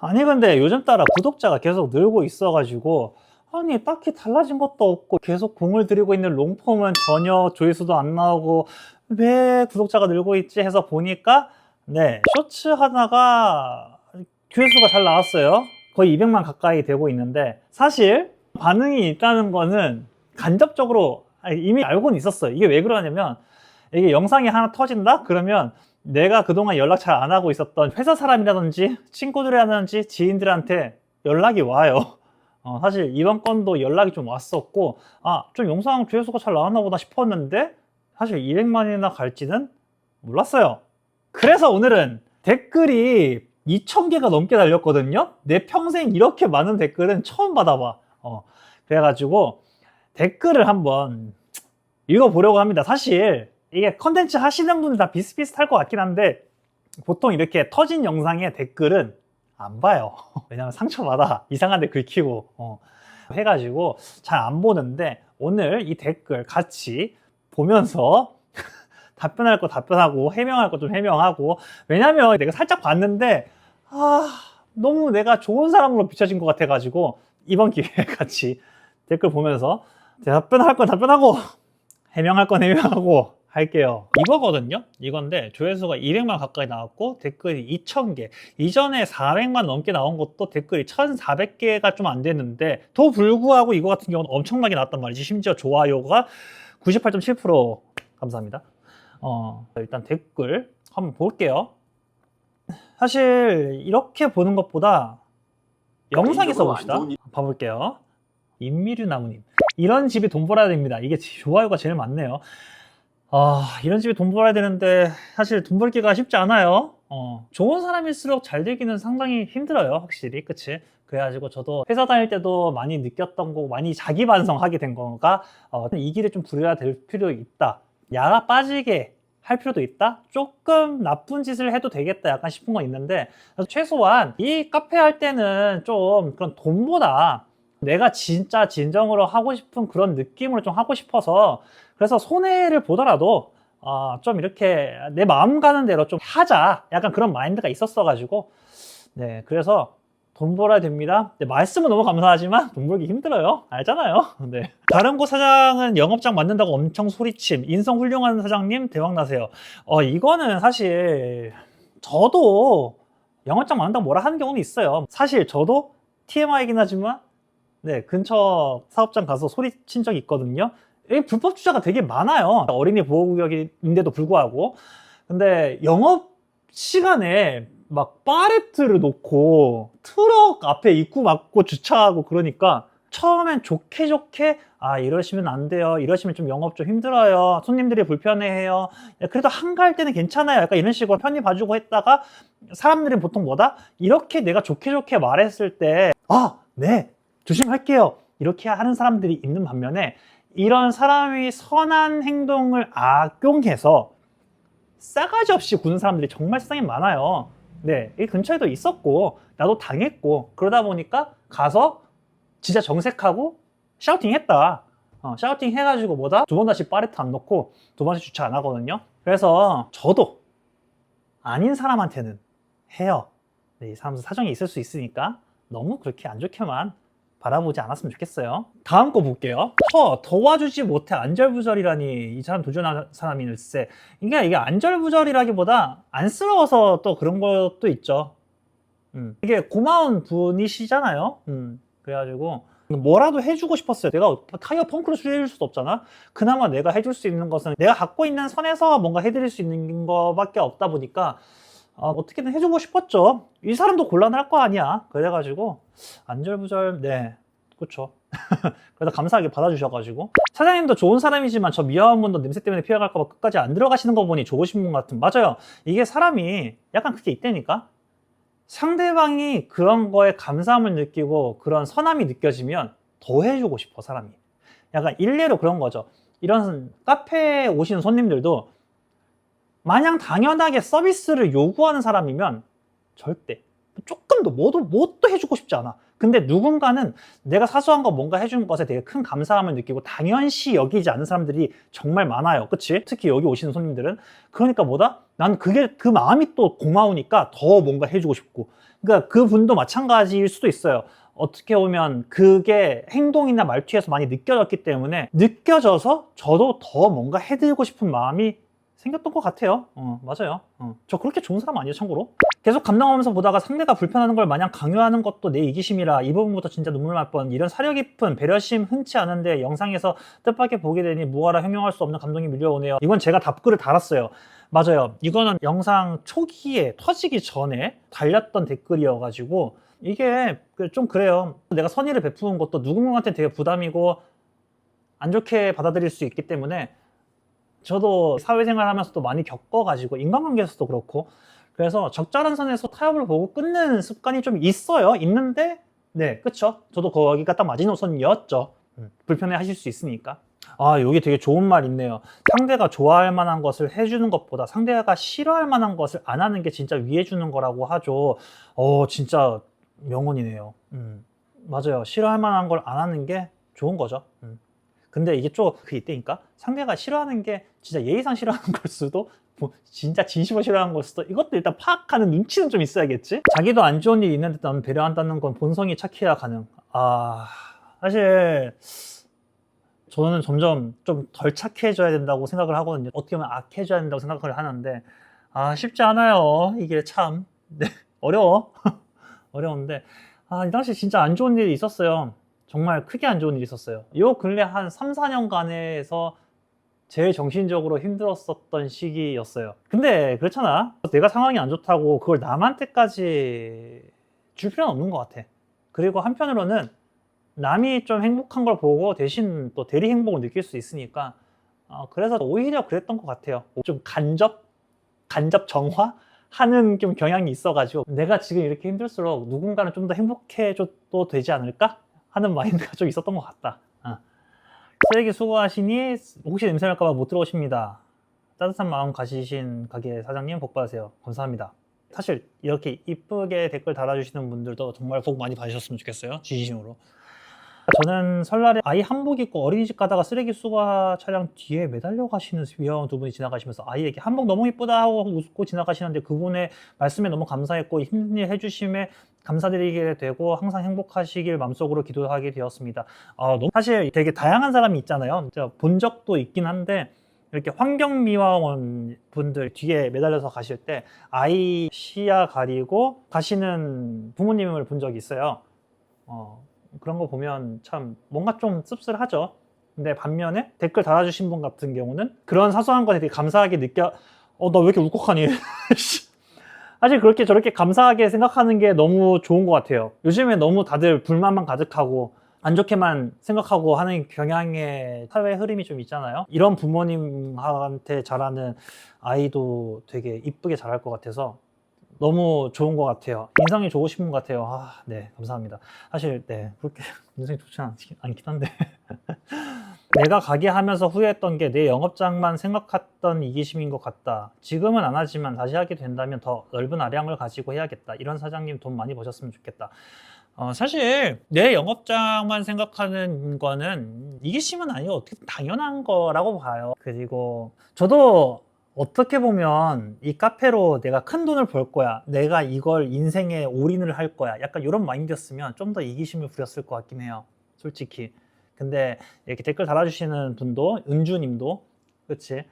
아니 근데 요즘 따라 구독자가 계속 늘고 있어가지고 아니 딱히 달라진 것도 없고 계속 공을 들이고 있는 롱폼은 전혀 조회수도 안 나오고 왜 구독자가 늘고 있지 해서 보니까 네 쇼츠 하나가 조회수가 잘 나왔어요. 거의 200만 가까이 되고 있는데 사실 반응이 있다는 거는 간접적으로 이미 알고는 있었어요. 이게 왜 그러냐면 이게 영상이 하나 터진다? 그러면 내가 그동안 연락 잘 안 하고 있었던 회사 사람이라든지 친구들이라든지 지인들한테 연락이 와요. 사실 이번 건도 연락이 좀 왔었고 좀 영상 조회수가 잘 나왔나 보다 싶었는데 사실 200만이나 갈지는 몰랐어요. 그래서 오늘은 댓글이 2,000개가 넘게 달렸거든요. 내 평생 이렇게 많은 댓글은 처음 받아봐. 그래가지고 댓글을 한번 읽어보려고 합니다. 사실 이게 컨텐츠 하시는 분들 다 비슷비슷할 것 같긴 한데 보통 이렇게 터진 영상의 댓글은 안 봐요. 왜냐면 상처받아. 이상한 데 긁히고 해가지고 잘 안 보는데 오늘 이 댓글 같이 보면서 답변할 거 답변하고 해명할 거 좀 해명하고, 왜냐면 내가 살짝 봤는데 너무 내가 좋은 사람으로 비춰진 것 같아가지고 이번 기회에 같이 댓글 보면서 답변할 건 답변하고 해명할 건 해명하고 할게요. 이거거든요. 이건데 조회수가 200만 가까이 나왔고 댓글이 2,000개. 이전에 400만 넘게 나온 것도 댓글이 1,400개가 좀 안 됐는데 더 불구하고 이거 같은 경우는 엄청나게 나왔단 말이지. 심지어 좋아요가 98.7%. 감사합니다. 일단 댓글 한번 볼게요. 사실 이렇게 보는 것보다 영상에서 봅시다. 봐볼게요. 임미류 나무님, 이런 집이 돈 벌어야 됩니다. 이게 좋아요가 제일 많네요. 이런 집이 돈 벌어야 되는데 사실 돈 벌기가 쉽지 않아요. 좋은 사람일수록 잘 되기는 상당히 힘들어요, 확실히. 그치? 그래가지고 저도 회사 다닐 때도 많이 느꼈던 거, 많이 자기 반성하게 된 거가 이 길을 좀 부려야 될 필요 있다. 야가 빠지게 할 필요도 있다? 조금 나쁜 짓을 해도 되겠다 약간 싶은 건 있는데, 최소한 이 카페 할 때는 좀 그런 돈보다 내가 진짜 진정으로 하고 싶은 그런 느낌으로 좀 하고 싶어서, 그래서 손해를 보더라도 좀 이렇게 내 마음 가는 대로 좀 하자 약간 그런 마인드가 있었어가지고 네, 그래서 돈 벌어야 됩니다. 네, 말씀은 너무 감사하지만 돈 벌기 힘들어요. 알잖아요. 네. 다른 곳 사장은 영업장 만든다고 엄청 소리침. 인성 훌륭한 사장님 대박나세요. 이거는 사실 저도 영업장 만든다고 뭐라 하는 경우는 있어요. 사실 저도 TMI이긴 하지만 네, 근처 사업장 가서 소리친 적이 있거든요. 여기 불법 주차가 되게 많아요. 어린이 보호구역인데도 불구하고. 근데 영업 시간에 막 파레트를 놓고 트럭 앞에 입구 막고 주차하고 그러니까 처음엔 좋게 이러시면 안 돼요. 이러시면 좀 영업 좀 힘들어요. 손님들이 불편해해요. 그래도 한가할 때는 괜찮아요. 약간 이런 식으로 편히 봐주고 했다가 사람들이 보통 뭐다? 이렇게 내가 좋게 말했을 때 네, 조심할게요. 이렇게 하는 사람들이 있는 반면에 이런 사람이 선한 행동을 악용해서 싸가지 없이 구는 사람들이 정말 세상에 많아요. 네, 이 근처에도 있었고 나도 당했고 그러다 보니까 가서 진짜 정색하고 샤우팅 했다. 샤우팅 해가지고 뭐다? 두 번 다시 파레트 안 넣고 두 번씩 주차 안 하거든요. 그래서 저도 아닌 사람한테는 해요. 네, 이 사람도 사정이 있을 수 있으니까 너무 그렇게 안 좋게만 바라보지 않았으면 좋겠어요. 다음 거 볼게요. 도와주지 못해 안절부절이라니. 이 사람 도전한 사람일세. 이게 안절부절이라기보다 안쓰러워서 또 그런 것도 있죠. 이게 고마운 분이시잖아요. 그래가지고 뭐라도 해주고 싶었어요. 내가 타이어 펑크를 수리해줄 수도 없잖아. 그나마 내가 해줄 수 있는 것은 내가 갖고 있는 선에서 뭔가 해드릴 수 있는 것밖에 없다 보니까 어떻게든 해주고 싶었죠. 이 사람도 곤란할 거 아니야. 그래가지고 안절부절, 네, 그쵸. 그래서 감사하게 받아주셔가지고. 사장님도 좋은 사람이지만 저 미화원 분도 냄새 때문에 피해갈까봐 끝까지 안 들어가시는 거 보니 좋으신 분 같은. 맞아요. 이게 사람이 약간 그게 있다니까. 상대방이 그런 거에 감사함을 느끼고 그런 선함이 느껴지면 더 해주고 싶어, 사람이. 약간 일례로 그런 거죠. 이런 카페에 오시는 손님들도 마냥 당연하게 서비스를 요구하는 사람이면 절대 조금도 뭣도 해주고 싶지 않아. 근데 누군가는 내가 사소한 거 뭔가 해준 것에 되게 큰 감사함을 느끼고 당연시 여기지 않는 사람들이 정말 많아요. 그치? 특히 여기 오시는 손님들은. 그러니까 뭐다? 난 그 마음이 또 고마우니까 더 뭔가 해주고 싶고. 그러니까 그분도 마찬가지일 수도 있어요. 어떻게 보면 그게 행동이나 말투에서 많이 느껴졌기 때문에 느껴져서 저도 더 뭔가 해드리고 싶은 마음이 생겼던 것 같아요. 맞아요. 저 그렇게 좋은 사람 아니에요, 참고로. 계속 감당하면서 보다가 상대가 불편하는 걸 마냥 강요하는 것도 내 이기심이라 이 부분부터 진짜 눈물 날 뻔. 이런 사려 깊은 배려심 흔치 않은데 영상에서 뜻밖의 보게 되니 무하라 형용할 수 없는 감동이 밀려오네요. 이건 제가 답글을 달았어요. 맞아요. 이거는 영상 초기에 터지기 전에 달렸던 댓글이어가지고 이게 좀 그래요. 내가 선의를 베푸는 것도 누군가한테 되게 부담이고 안 좋게 받아들일 수 있기 때문에 저도 사회생활 하면서도 많이 겪어가지고 인간관계에서도 그렇고 그래서 적절한 선에서 타협을 보고 끊는 습관이 좀 있어요. 있는데 네, 그쵸? 저도 거기가 딱 마지노선이었죠. 불편해 하실 수 있으니까. 아, 여기 되게 좋은 말 있네요. 상대가 좋아할 만한 것을 해주는 것보다 상대가 싫어할 만한 것을 안 하는 게 진짜 위해주는 거라고 하죠. 진짜 명언이네요. 맞아요. 싫어할 만한 걸 안 하는 게 좋은 거죠. 근데 이게 좀 그 이때니까 상대가 싫어하는 게 진짜 예의상 싫어하는 걸 수도 뭐 진짜 진심으로 싫어하는 걸 수도 이것도 일단 파악하는 눈치는 좀 있어야겠지. 자기도 안 좋은 일이 있는데 나는 배려한다는 건 본성이 착해야 가능. 사실 저는 점점 좀 덜 착해져야 된다고 생각을 하거든요. 어떻게 보면 악해져야 된다고 생각을 하는데 쉽지 않아요. 이게 참 네, 어려워. 어려운데 이 당시 진짜 안 좋은 일이 있었어요. 정말 크게 안 좋은 일이 있었어요. 요 근래 한 3, 4년간에서 제일 정신적으로 힘들었었던 시기였어요. 근데 그렇잖아. 내가 상황이 안 좋다고 그걸 남한테까지 줄 필요는 없는 것 같아. 그리고 한편으로는 남이 좀 행복한 걸 보고 대신 또 대리 행복을 느낄 수 있으니까 그래서 오히려 그랬던 것 같아요. 좀 간접 정화? 하는 좀 경향이 있어가지고 내가 지금 이렇게 힘들수록 누군가는 좀 더 행복해줘도 되지 않을까? 하는 마인드가 좀 있었던 것 같다. 쓰레기 수거하시니 혹시 냄새 날까봐 못 들어오십니다. 따뜻한 마음 가지신 가게 사장님 복 받으세요. 감사합니다. 사실 이렇게 이쁘게 댓글 달아주시는 분들도 정말 복 많이 받으셨으면 좋겠어요. 진심으로. 저는 설날에 아이 한복 입고 어린이집 가다가 쓰레기 수거 차량 뒤에 매달려 가시는 위험 두 분이 지나가시면서 아이에게 한복 너무 이쁘다 하고 웃고 지나가시는데 그분의 말씀에 너무 감사했고 힘든 일 해주심에 감사드리게 되고 항상 행복하시길 마음속으로 기도하게 되었습니다. 사실 되게 다양한 사람이 있잖아요. 제가 본 적도 있긴 한데 이렇게 환경미화원 분들 뒤에 매달려서 가실 때 아이 시야 가리고 가시는 부모님을 본 적이 있어요. 그런 거 보면 참 뭔가 좀 씁쓸하죠. 근데 반면에 댓글 달아주신 분 같은 경우는 그런 사소한 것에 되게 감사하게 나 왜 이렇게 울컥하니? 사실 그렇게 저렇게 감사하게 생각하는 게 너무 좋은 것 같아요. 요즘에 너무 다들 불만만 가득하고 안 좋게만 생각하고 하는 경향의 사회 흐름이 좀 있잖아요. 이런 부모님한테 자라는 아이도 되게 이쁘게 자랄 것 같아서 너무 좋은 것 같아요. 인상이 좋으신 분 같아요. 네, 감사합니다. 사실 네, 그렇게 인상이 좋지 않긴 한데 내가 가게 하면서 후회했던 게 내 영업장만 생각했던 이기심인 것 같다. 지금은 안 하지만 다시 하게 된다면 더 넓은 아량을 가지고 해야겠다. 이런 사장님 돈 많이 버셨으면 좋겠다. 사실 내 영업장만 생각하는 거는 이기심은 아니고 어떻게 당연한 거라고 봐요. 그리고 저도 어떻게 보면 이 카페로 내가 큰 돈을 벌 거야, 내가 이걸 인생에 올인을 할 거야, 약간 이런 마인드였으면 좀 더 이기심을 부렸을 것 같긴 해요, 솔직히. 근데 이렇게 댓글 달아주시는 분도, 은주님도 그렇지,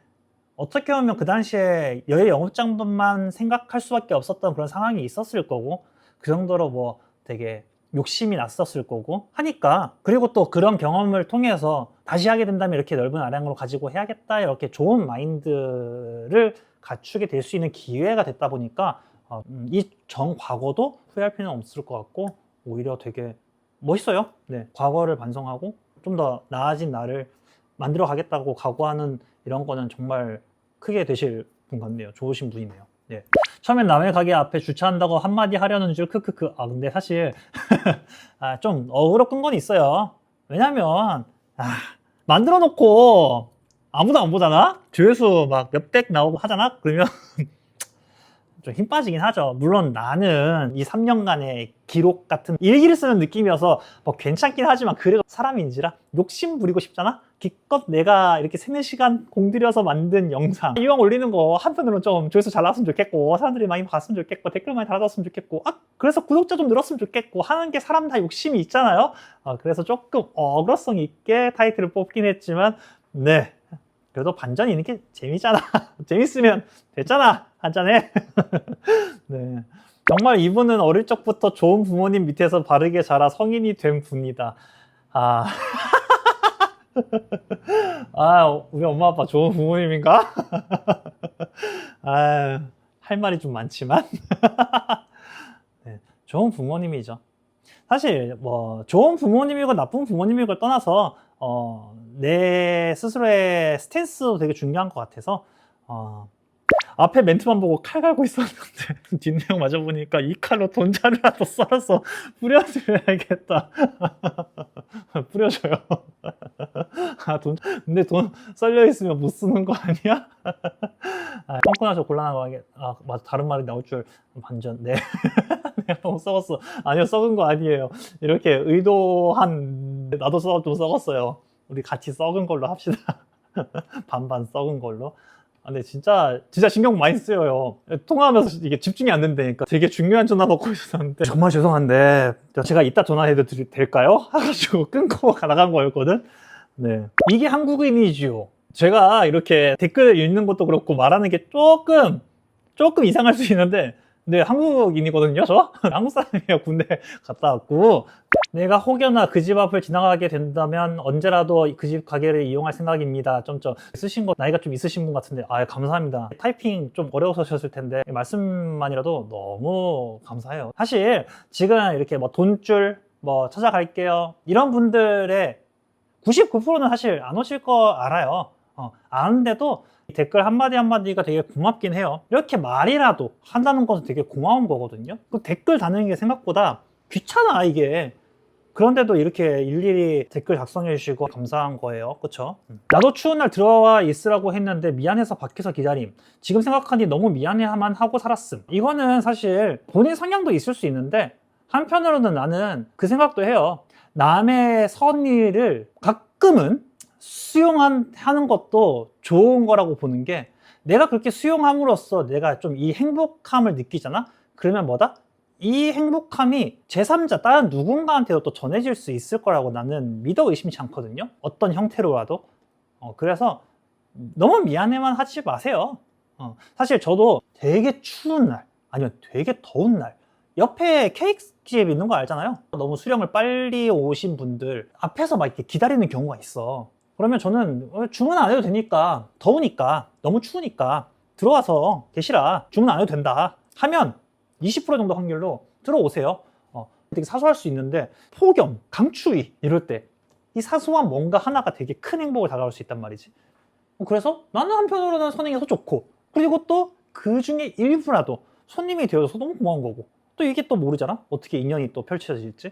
어떻게 보면 그 당시에 여의 영업장만 생각할 수밖에 없었던 그런 상황이 있었을 거고 그 정도로 뭐 되게 욕심이 났었을 거고 하니까, 그리고 또 그런 경험을 통해서 다시 하게 된다면 이렇게 넓은 아량으로 가지고 해야겠다, 이렇게 좋은 마인드를 갖추게 될 수 있는 기회가 됐다 보니까 이 전 과거도 후회할 필요는 없을 것 같고 오히려 되게 멋있어요. 네, 과거를 반성하고 좀 더 나아진 나를 만들어 가겠다고 각오하는 이런 거는 정말 크게 되실 분 같네요. 좋으신 분이네요. 네. 처음엔 남의 가게 앞에 주차한다고 한마디 하려는 줄 크크크. 근데 사실 좀 어그로 끈 건 있어요. 왜냐면 만들어 놓고 아무도 안 보잖아? 조회수 막 몇백 나오고 하잖아? 그러면 좀 힘 빠지긴 하죠. 물론 나는 이 3년간의 기록 같은 일기를 쓰는 느낌이어서 뭐 괜찮긴 하지만 그래도 사람인지라 욕심 부리고 싶잖아? 기껏 내가 이렇게 3, 4시간 공들여서 만든 영상 이왕 올리는 거 한편으로는 좀 조회수 잘 나왔으면 좋겠고 사람들이 많이 봤으면 좋겠고 댓글 많이 달아줬으면 좋겠고 그래서 구독자 좀 늘었으면 좋겠고 하는 게 사람 다 욕심이 있잖아요. 그래서 조금 어그러성 있게 타이틀을 뽑긴 했지만 네, 그래도 반전이 있는 게 재미잖아. 재밌으면 됐잖아. 한잔해. 네. 정말 이분은 어릴 적부터 좋은 부모님 밑에서 바르게 자라 성인이 된 분이다. 우리 엄마 아빠 좋은 부모님인가? 할 말이 좀 많지만. 네, 좋은 부모님이죠. 사실 뭐 좋은 부모님이고 나쁜 부모님이고 떠나서 내 스스로의 스탠스도 되게 중요한 것 같아서 앞에 멘트만 보고 칼 갈고 있었는데 뒷내용 마저 보니까 이 칼로 돈자루라도 썰어서 뿌려드려야겠다. 뿌려줘요. 근데 돈 썰려 있으면 못 쓰는 거 아니야? 펑크나서 곤란하게 맞아, 다른 말이 나올 줄 반전. 네. 내가 썩었어. 아니요, 썩은 거 아니에요. 이렇게 의도한 나도 좀 썩었어요. 우리 같이 썩은 걸로 합시다. 반반 썩은 걸로. 근데 진짜 신경 많이 쓰여요. 통화하면서 이게 집중이 안 된다니까. 되게 중요한 전화 받고 있었는데 정말 죄송한데 제가 이따 전화해도 될까요? 해가지고 끊고 나간 거였거든. 네, 이게 한국인이지요. 제가 이렇게 댓글 읽는 것도 그렇고 말하는 게 조금 이상할 수 있는데 근데 한국인이거든요, 저? 한국 사람이에요. 군대 갔다 왔고. 내가 혹여나 그 집 앞을 지나가게 된다면 언제라도 그 집 가게를 이용할 생각입니다. 쓰신 거 나이가 좀 있으신 분 같은데 감사합니다. 타이핑 좀 어려우셨을 텐데 말씀만이라도 너무 감사해요. 사실 지금 이렇게 뭐 돈줄 찾아갈게요 이런 분들의 99%는 사실 안 오실 거 알아요. 아는데도 댓글 한마디 한마디가 되게 고맙긴 해요. 이렇게 말이라도 한다는 것은 되게 고마운 거거든요. 그 댓글 다는 게 생각보다 귀찮아 이게. 그런데도 이렇게 일일이 댓글 작성해 주시고 감사한 거예요. 그쵸? 나도 추운 날 들어와 있으라고 했는데 미안해서 밖에서 기다림. 지금 생각하니 너무 미안해야만 하고 살았음. 이거는 사실 본인 성향도 있을 수 있는데 한편으로는 나는 그 생각도 해요. 남의 선의를 가끔은 수용하는 것도 좋은 거라고 보는 게 내가 그렇게 수용함으로써 내가 좀 이 행복함을 느끼잖아? 그러면 뭐다? 이 행복함이 제3자 다른 누군가한테도 또 전해질 수 있을 거라고 나는 믿어 의심치 않거든요. 어떤 형태로라도. 그래서 너무 미안해만 하지 마세요. 사실 저도 되게 추운 날 아니면 되게 더운 날 옆에 케이크집 있는 거 알잖아요. 너무 수령을 빨리 오신 분들 앞에서 막 이렇게 기다리는 경우가 있어. 그러면 저는 주문 안 해도 되니까 더우니까 너무 추우니까 들어와서 계시라 주문 안 해도 된다 하면 20% 정도 확률로 들어오세요. 되게 사소할 수 있는데 폭염, 강추위 이럴 때 이 사소한 뭔가 하나가 되게 큰 행복을 다가올 수 있단 말이지. 그래서 나는 한편으로는 선행해서 좋고 그리고 또 그 중에 일부라도 손님이 되어줘서 너무 고마운 거고 또 이게 또 모르잖아? 어떻게 인연이 또 펼쳐질지.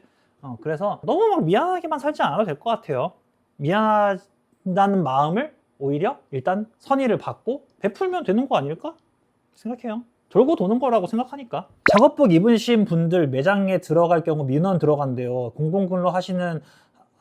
그래서 너무 막 미안하게만 살지 않아도 될 것 같아요. 미안하다는 마음을 오히려 일단 선의를 받고 베풀면 되는 거 아닐까 생각해요. 돌고 도는 거라고 생각하니까. 작업복 입으신 분들 매장에 들어갈 경우 민원 들어간대요. 공공근로 하는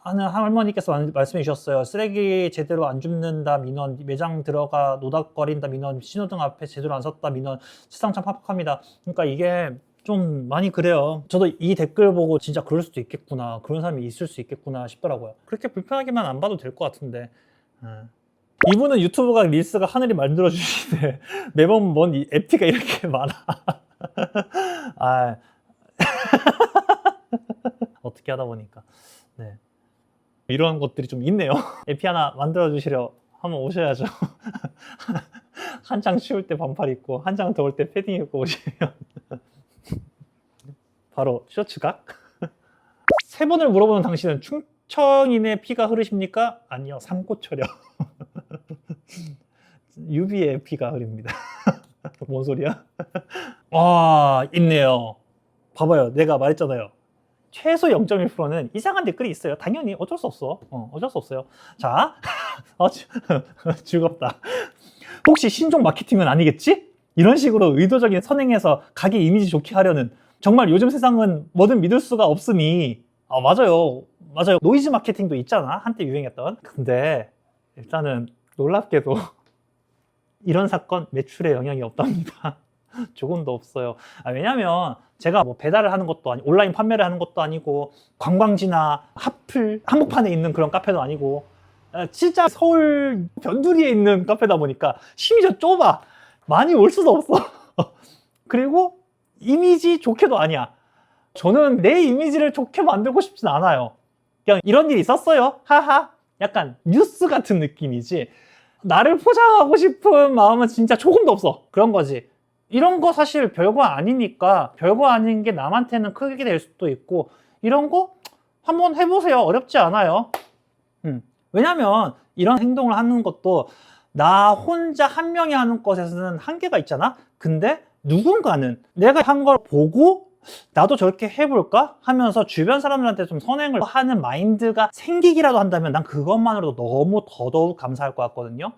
할머니께서 말씀해 주셨어요. 쓰레기 제대로 안 줍는다 민원, 매장 들어가 노닥거린다 민원, 신호등 앞에 제대로 안 섰다 민원, 세상 참 팍팍합니다. 그러니까 이게 좀 많이 그래요. 저도 이 댓글 보고 진짜 그럴 수도 있겠구나, 그런 사람이 있을 수 있겠구나 싶더라고요. 그렇게 불편하게만 안 봐도 될 것 같은데. 이분은 유튜브가 릴스가 하늘이 만들어주시네. 매번 뭔 에피가 이렇게 많아. 어떻게 하다 보니까. 네. 이런 것들이 좀 있네요. 에피 하나 만들어주시려 한번 오셔야죠. 한창 추울 때 반팔 입고 한창 더울 때 패딩 입고 오시면 바로 셔츠각. 세 번을 물어보는 당신은 충청인의 피가 흐르십니까? 아니요, 삼고초려. 유비의 피가 흐릅니다. 뭔 소리야? 있네요. 봐봐요, 내가 말했잖아요. 최소 0.1%는 이상한 댓글이 있어요. 당연히 어쩔 수 없어. 어쩔 수 없어요. 자, 즐겁다. 혹시 신종 마케팅은 아니겠지? 이런 식으로 의도적인 선행해서 가게 이미지 좋게 하려는, 정말 요즘 세상은 뭐든 믿을 수가 없으니, 맞아요. 노이즈 마케팅도 있잖아, 한때 유행했던. 근데 일단은 놀랍게도 이런 사건 매출에 영향이 없답니다. 조금도 없어요. 왜냐면 제가 뭐 배달을 하는 것도 아니고 온라인 판매를 하는 것도 아니고 관광지나 핫플 한복판에 있는 그런 카페도 아니고 진짜 서울 변두리에 있는 카페다 보니까 심지어 좁아. 많이 올 수도 없어. 그리고 이미지 좋게도 아니야. 저는 내 이미지를 좋게 만들고 싶진 않아요. 그냥 이런 일이 있었어요, 하하, 약간 뉴스 같은 느낌이지, 나를 포장하고 싶은 마음은 진짜 조금도 없어. 그런 거지. 이런 거 사실 별거 아니니까, 별거 아닌 게 남한테는 크게 될 수도 있고, 이런 거 한번 해보세요. 어렵지 않아요. 왜냐면 이런 행동을 하는 것도 나 혼자 한 명이 하는 것에서는 한계가 있잖아. 근데 누군가는 내가 한 걸 보고 나도 저렇게 해볼까 하면서 주변 사람들한테 좀 선행을 하는 마인드가 생기기라도 한다면 난 그것만으로도 너무 더더욱 감사할 것 같거든요.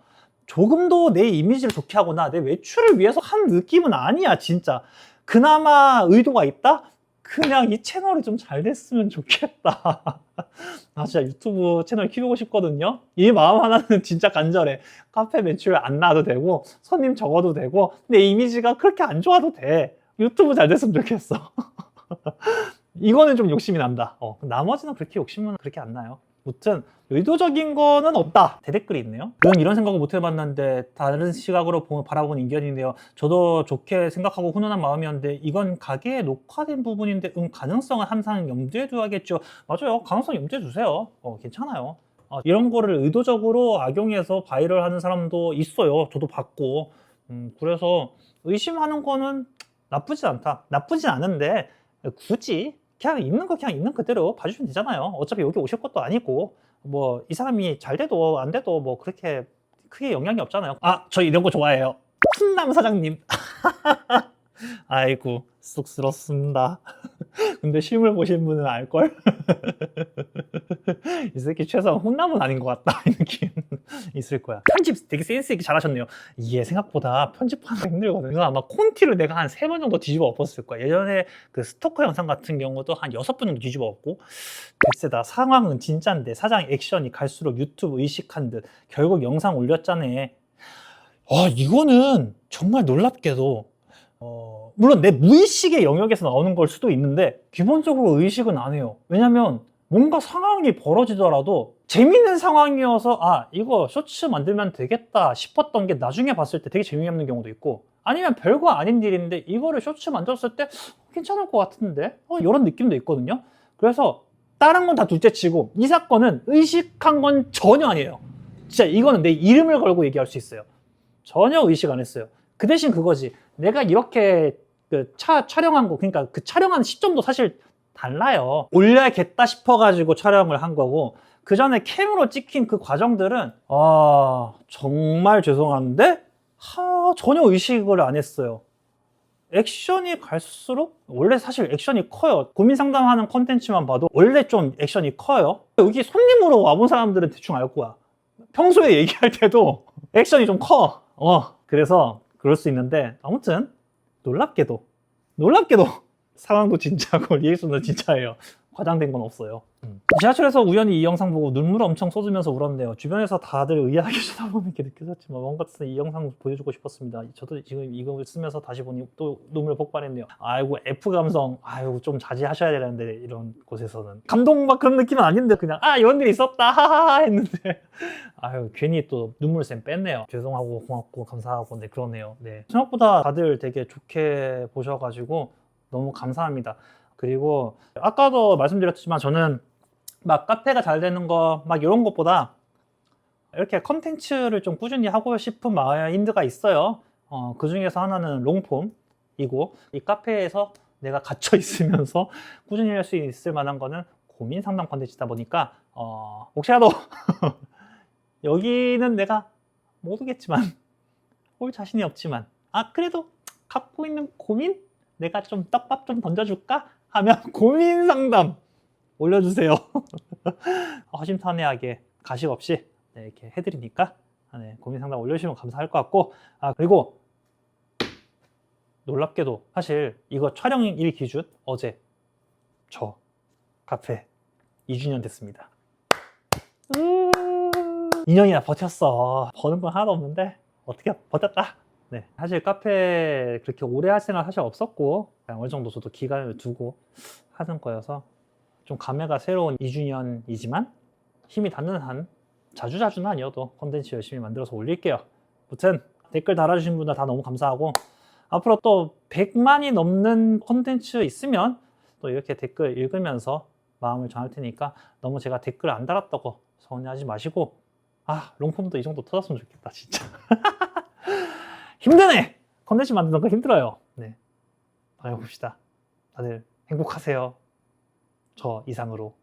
조금도 내 이미지를 좋게 하거나 내 매출을 위해서 한 느낌은 아니야, 진짜. 그나마 의도가 있다? 그냥 이 채널이 좀 잘 됐으면 좋겠다. 진짜 유튜브 채널 키우고 싶거든요. 이 마음 하나는 진짜 간절해. 카페 매출 안 나와도 되고 손님 적어도 되고 내 이미지가 그렇게 안 좋아도 돼. 유튜브 잘 됐으면 좋겠어. 이거는 좀 욕심이 난다. 나머지는 그렇게 욕심은 그렇게 안 나요. 무튼 의도적인 거는 없다. 대댓글이 있네요. 이런 생각을 못 해봤는데 다른 시각으로 바라본 인견인데요. 저도 좋게 생각하고 훈훈한 마음이었는데 이건 가게에 녹화된 부분인데 가능성은 항상 염두에 둬야겠죠. 맞아요. 가능성 염두에 두세요. 괜찮아요. 이런 거를 의도적으로 악용해서 바이럴 하는 사람도 있어요. 저도 봤고. 그래서 의심하는 거는 나쁘진 않다. 나쁘진 않은데 굳이 그냥 있는 거 그냥 있는 그대로 봐주시면 되잖아요. 어차피 여기 오실 것도 아니고 뭐 이 사람이 잘 돼도 안 돼도 뭐 그렇게 크게 영향이 없잖아요. 저 이런 거 좋아해요. 훈남 사장님. 아이고 쑥스럽습니다. 근데 실물 보신 분은 알걸? 이 새끼 최소한 훈남은 아닌 것 같다, 이 느낌 있을 거야. 편집 되게 센스 있게 잘하셨네요. 이게 생각보다 편집하는 게 힘들거든요. 이거 아마 콘티를 내가 한 3번 정도 뒤집어 엎었을 거야. 예전에 그 스토커 영상 같은 경우도 한 6번 정도 뒤집어 엎고. 글쎄다, 상황은 진짠데 사장 액션이 갈수록 유튜브 의식한 듯 결국 영상 올렸잖아. 이거는 정말 놀랍게도 물론 내 무의식의 영역에서 나오는 걸 수도 있는데 기본적으로 의식은 안 해요. 왜냐면 뭔가 상황이 벌어지더라도 재밌는 상황이어서 이거 쇼츠 만들면 되겠다 싶었던 게 나중에 봤을 때 되게 재미없는 경우도 있고, 아니면 별거 아닌 일인데 이거를 쇼츠 만들었을 때 괜찮을 것 같은데 이런 느낌도 있거든요. 그래서 다른 건 다 둘째치고 이 사건은 의식한 건 전혀 아니에요. 진짜 이거는 내 이름을 걸고 얘기할 수 있어요. 전혀 의식 안 했어요. 그 대신 그거지, 내가 이렇게 촬영한 거, 그러니까 그 촬영하는 시점도 사실 달라요. 올려야겠다 싶어가지고 촬영을 한 거고, 그 전에 캠으로 찍힌 그 과정들은 정말 죄송한데 전혀 의식을 안 했어요. 액션이 갈수록 원래 사실 액션이 커요. 고민 상담하는 컨텐츠만 봐도 원래 좀 액션이 커요. 여기 손님으로 와본 사람들은 대충 알 거야. 평소에 얘기할 때도 액션이 좀 커. 그래서 그럴 수 있는데, 아무튼 놀랍게도 상황도 진짜고 리액션도 진짜예요. 과장된 건 없어요. 지하철에서 우연히 이 영상 보고 눈물을 엄청 쏟으면서 울었네요. 주변에서 다들 의아하게 쳐다보는 게 느껴졌지만 뭔가 이 영상 보여주고 싶었습니다. 저도 지금 이걸 쓰면서 다시 보니 또 눈물 폭발했네요. 아이고 F 감성, 좀 자제하셔야 되는데 이런 곳에서는 감동 막 그런 느낌은 아닌데 그냥 이런 일이 있었다 하하하 했는데 괜히 또 눈물샘 뺐네요. 죄송하고 고맙고 감사하고 그러네요. 생각보다 다들 되게 좋게 보셔가지고 너무 감사합니다. 그리고 아까도 말씀드렸지만 저는 막 카페가 잘 되는 거 막 이런 것보다 이렇게 컨텐츠를 좀 꾸준히 하고 싶은 마인드가 있어요. 그 중에서 하나는 롱폼이고, 이 카페에서 내가 갇혀 있으면서 꾸준히 할 수 있을 만한 거는 고민 상담 컨텐츠다 보니까 혹시라도 여기는 내가 모르겠지만 올 자신이 없지만 그래도 갖고 있는 고민? 내가 좀 떡밥 좀 던져줄까? 하면 고민 상담 올려주세요. 허심탄회하게 가식 없이 이렇게 해드리니까 고민 상담 올려주시면 감사할 것 같고, 그리고 놀랍게도 사실 이거 촬영일 기준 어제 저 카페 2주년 됐습니다. 2년이나 버텼어. 버는 건 하나도 없는데 어떻게 버텼다. 네, 사실 카페 그렇게 오래 할 생각 사실 없었고 그냥 어느 정도 저도 기간을 두고 하는 거여서 좀 감회가 새로운 2주년이지만 힘이 닿는 한 자주자주는 아니어도 콘텐츠 열심히 만들어서 올릴게요. 아무튼 댓글 달아주신 분들 다 너무 감사하고 앞으로 또 100만이 넘는 콘텐츠 있으면 또 이렇게 댓글 읽으면서 마음을 전할 테니까 너무 제가 댓글 안 달았다고 서운해하지 마시고 롱폼도 이 정도 터졌으면 좋겠다 진짜. 힘드네. 콘텐츠 만드는 거 힘들어요. 네, 다녀봅시다. 다들 행복하세요. 저 이상으로.